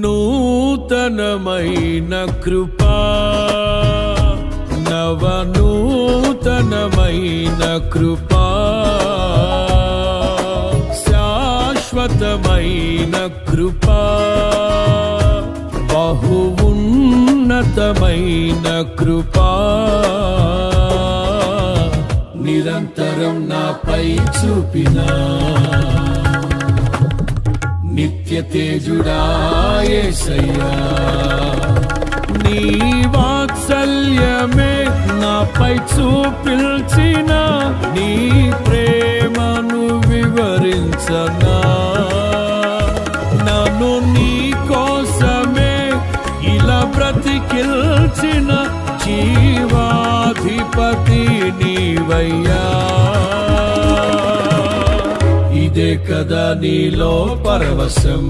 నూతనమైన కృపా, నవనూతనమైన కృపా, శాశ్వతమైన కృపా, బహు ఉన్నతమైన కృపా, నిరంతరం నాపై చూపినా నిత్య తేజుడా యేసయ్యా. నీ వాత్సల్యమే నాపై చూపిల్చిన, నీ ప్రేమను వివరించనా, నన్ను నీ కోసమే ఇలా బ్రతికిల్చిన జీవాధిపతి నీవయ్యా. ఇదే కదా నీలో పరవశం.